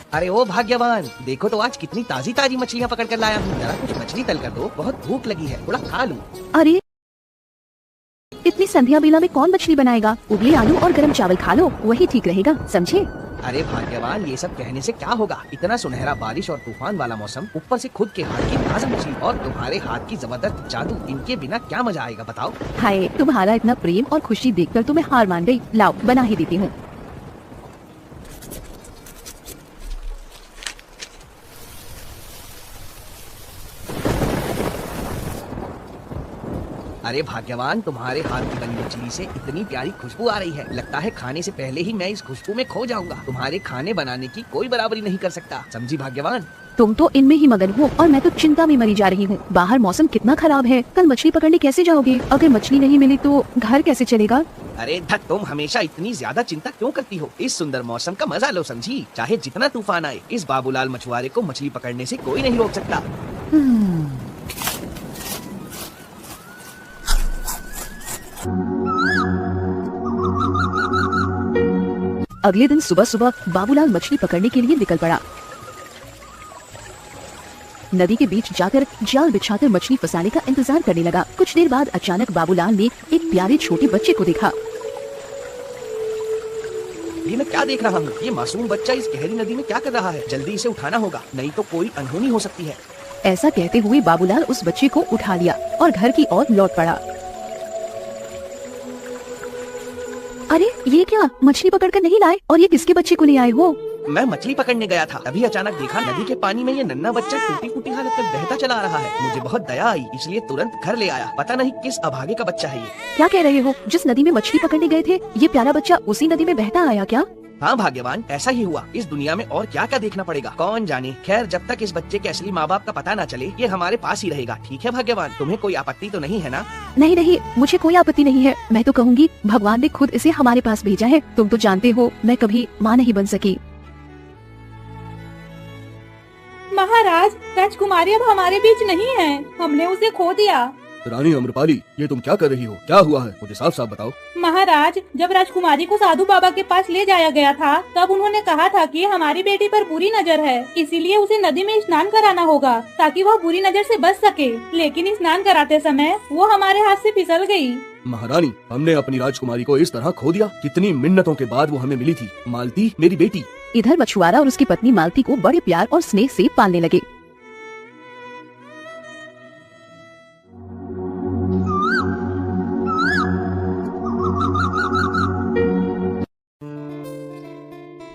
अरे ओ भाग्यवान, देखो तो आज कितनी ताजी ताजी मछलियाँ पकड़ कर लाया हूँ। जरा कुछ मछली तल कर दो, बहुत भूख लगी है, थोड़ा खा लूँ। अरे इतनी संध्या बेला में कौन मछली बनाएगा? उबले आलू और गरम चावल खा लो, वही ठीक रहेगा, समझे? अरे भाग्यवान, ये सब कहने से क्या होगा? इतना सुनहरा बारिश और तूफान वाला मौसम, ऊपर से खुद के हाथ की ताजा मछली और तुम्हारे हाथ की जबरदस्त जादू, इनके बिना क्या मजा आएगा बताओ? हाय, तुम्हारा इतना प्रेम और खुशी देखकर तो मैं हार मान गई। लाओ बना ही देती हूँ। अरे भाग्यवान, तुम्हारे हाथ की बनी मछली से इतनी प्यारी खुशबू आ रही है, लगता है खाने से पहले ही मैं इस खुशबू में खो जाऊंगा। तुम्हारे खाने बनाने की कोई बराबरी नहीं कर सकता, समझी भाग्यवान? तुम तो इनमें ही मगन हो और मैं तो चिंता में मरी जा रही हूँ। बाहर मौसम कितना खराब है, कल मछली पकड़ने कैसे जाओगे? अगर मछली नहीं मिली तो घर कैसे चलेगा? अरे धत, तुम हमेशा इतनी ज्यादा चिंता क्यों करती हो? इस सुंदर मौसम का मजा लो, समझी? चाहे जितना तूफान आए, इस बाबूलाल मछुआरे को मछली पकड़ने से कोई नहीं रोक सकता। अगले दिन सुबह सुबह बाबूलाल मछली पकड़ने के लिए निकल पड़ा। नदी के बीच जाकर जाल बिछाकर मछली फंसाने का इंतजार करने लगा। कुछ देर बाद अचानक बाबूलाल ने एक प्यारे छोटे बच्चे को देखा। ये मैं क्या देख रहा हूँ? ये मासूम बच्चा इस गहरी नदी में क्या कर रहा है? जल्दी इसे उठाना होगा, नहीं तो कोई अनहोनी हो सकती है। ऐसा कहते हुए बाबूलाल उस बच्चे को उठा लिया और घर की ओर लौट पड़ा। अरे ये क्या, मछली पकड़कर नहीं लाए? और ये किसके बच्चे को ले आए हो? मैं मछली पकड़ने गया था, तभी अचानक देखा नदी के पानी में ये नन्हा बच्चा टूटी फूटी हालत में बहता चला आ रहा है। मुझे बहुत दया आई, इसलिए तुरंत घर ले आया। पता नहीं किस अभागे का बच्चा है ये। क्या कह रहे हो? जिस नदी में मछली पकड़ने गए थे, ये प्यारा बच्चा उसी नदी में बहता आया क्या? हाँ भाग्यवान, ऐसा ही हुआ। इस दुनिया में और क्या क्या देखना पड़ेगा, कौन जाने। खैर, जब तक इस बच्चे के असली माँ बाप का पता न चले, ये हमारे पास ही रहेगा। ठीक है भाग्यवान, तुम्हें कोई आपत्ति तो नहीं है ना? नहीं नहीं, मुझे कोई आपत्ति नहीं है। मैं तो कहूँगी भगवान ने खुद इसे हमारे पास भेजा है। तुम तो जानते हो मैं कभी माँ नहीं बन सकी। महाराज, राजकुमारी अब हमारे बीच नहीं है, हमने उसे खो दिया। रानी अम्रपाली, ये तुम क्या कर रही हो? क्या हुआ है? मुझे साफ साफ बताओ। महाराज, जब राजकुमारी को साधु बाबा के पास ले जाया गया था, तब उन्होंने कहा था कि हमारी बेटी पर बुरी नजर है, इसीलिए उसे नदी में स्नान कराना होगा ताकि वह बुरी नजर से बच सके। लेकिन स्नान कराते समय वो हमारे हाथ से फिसल गई। महारानी, हमने अपनी राजकुमारी को इस तरह खो दिया? कितनी मिन्नतों के बाद वो हमें मिली थी। मालती मेरी बेटी। इधर मछुआरा और उसकी पत्नी मालती को बड़े प्यार और स्नेह से पालने लगे।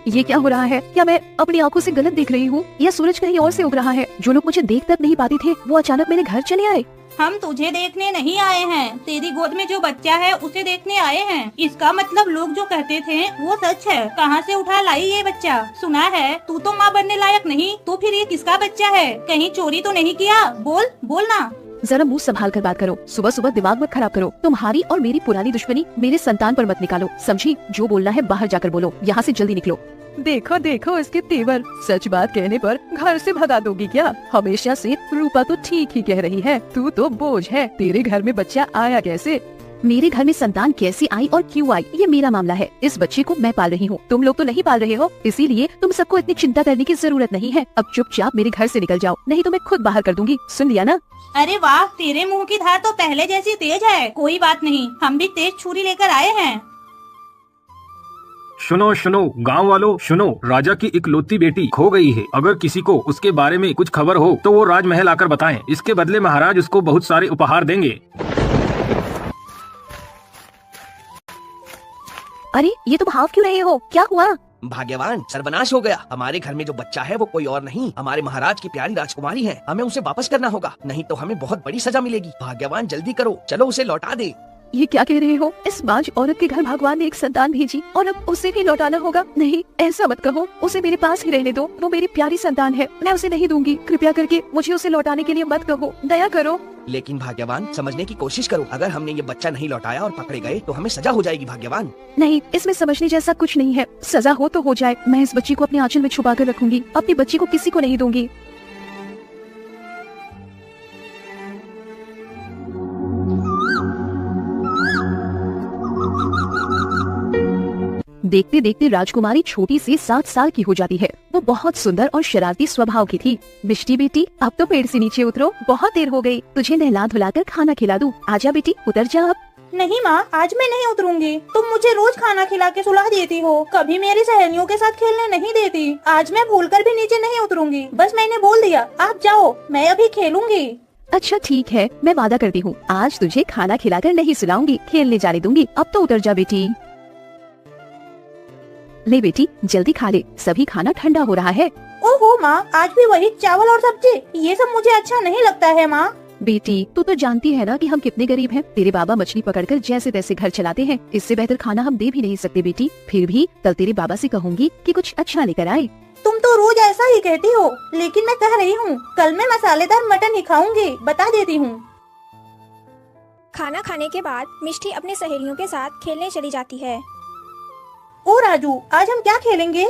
ये क्या हो रहा है? क्या मैं अपनी आंखों से गलत देख रही हूँ या सूरज कहीं और से उग रहा है? जो लोग मुझे देख तक नहीं पाते थे, वो अचानक मेरे घर चले आए। हम तुझे देखने नहीं आए हैं, तेरी गोद में जो बच्चा है उसे देखने आए हैं। इसका मतलब लोग जो कहते थे वो सच है। कहाँ से उठा लाई ये बच्चा? सुना है तू तो माँ बनने लायक नहीं, तो फिर ये किसका बच्चा है? कहीं चोरी तो नहीं किया? बोल बोलना। जरा मुंह संभाल कर बात करो। सुबह सुबह दिमाग मत खराब करो। तुम्हारी और मेरी पुरानी दुश्मनी मेरे संतान पर मत निकालो, समझी? जो बोलना है बाहर जाकर बोलो, यहाँ से जल्दी निकलो। देखो देखो इसके तेवर, सच बात कहने पर घर से भगा दोगी क्या? हमेशा से रूपा तो ठीक ही कह रही है, तू तो बोझ है। तेरे घर में बच्चा आया कैसे? मेरे घर में संतान कैसे आई और क्यों आई, ये मेरा मामला है। इस बच्चे को मैं पाल रही हूँ, तुम लोग तो नहीं पाल रहे हो, इसीलिए तुम सबको इतनी चिंता करने की जरूरत नहीं है। अब चुपचाप मेरे घर से निकल जाओ, नहीं तो मैं खुद बाहर कर दूंगी। सुन लिया ना? अरे वाह, तेरे मुंह की धार तो पहले जैसी तेज है। कोई बात नहीं, हम भी तेज छुरी लेकर आए हैं। सुनो सुनो गांव वालों, सुनो, राजा की इकलौती बेटी खो गई है। अगर किसी को उसके बारे में कुछ खबर हो तो वो राजमहल आकर बताएं। इसके बदले महाराज उसको बहुत सारे उपहार देंगे। अरे ये तुम हाफ क्यों रहे हो? क्या हुआ? भाग्यवान, सर्वनाश हो गया। हमारे घर में जो बच्चा है वो कोई और नहीं, हमारे महाराज की प्यारी राजकुमारी है। हमें उसे वापस करना होगा, नहीं तो हमें बहुत बड़ी सजा मिलेगी। भाग्यवान जल्दी करो, चलो उसे लौटा दे। ये क्या कह रहे हो? इस बाज औरत के घर भगवान ने एक संतान भेजी और अब उसे भी लौटाना होगा? नहीं, ऐसा मत कहो। उसे मेरे पास ही रहने दो, वो मेरी प्यारी संतान है, मैं उसे नहीं दूंगी। कृपया करके मुझे उसे लौटाने के लिए मत कहो, दया करो। लेकिन भाग्यवान, समझने की कोशिश करो। अगर हमने ये बच्चा नहीं लौटाया और पकड़े गए तो हमें सजा हो जाएगी। भाग्यवान नहीं, इसमें समझने जैसा कुछ नहीं है। सजा हो तो हो जाए, मैं इस बच्ची को अपने आंचल में छुपा कर रखूंगी, अपनी बच्ची को किसी को नहीं दूंगी। देखते देखते राजकुमारी छोटी सी 7 साल की हो जाती है। वो बहुत सुंदर और शरारती स्वभाव की थी। मिष्टी बेटी, अब तो पेड़ से नीचे उतरो, बहुत देर हो गई। तुझे नहला धुलाकर खाना खिला दूं। आजा बेटी, उतर जा अब। नहीं माँ, आज मैं नहीं उतरूंगी। तुम मुझे रोज खाना खिला के सुला देती हो, कभी मेरी सहेलियों के साथ खेलने नहीं देती। आज मैं भूलकर भी नीचे नहीं उतरूंगी। बस मैंने बोल दिया, आप जाओ, मैं अभी खेलूंगी। अच्छा ठीक है, मैं वादा करती हूँ, आज तुझे खाना खिलाकर नहीं सुलाऊंगी, खेलने जाने दूंगी। अब तो उतर जा बेटी। ले बेटी, जल्दी खा ले, सभी खाना ठंडा हो रहा है। ओहो माँ, आज भी वही चावल और सब्जी, ये सब मुझे अच्छा नहीं लगता है माँ। बेटी, तू तो जानती है ना कि हम कितने गरीब हैं। तेरे बाबा मछली पकड़कर जैसे तैसे घर चलाते हैं, इससे बेहतर खाना हम दे भी नहीं सकते बेटी। फिर भी कल तेरे बाबा से कहूँगी कि कुछ अच्छा लेकर आए। तुम तो रोज ऐसा ही कहती हो, लेकिन मैं कह रही हूँ, कल मैं मसालेदार मटन ही खाऊंगी, बता देती हूँ। खाना खाने के बाद मिष्टी अपनी सहेलियों के साथ खेलने चली जाती है। ओ राजू, आज हम क्या खेलेंगे?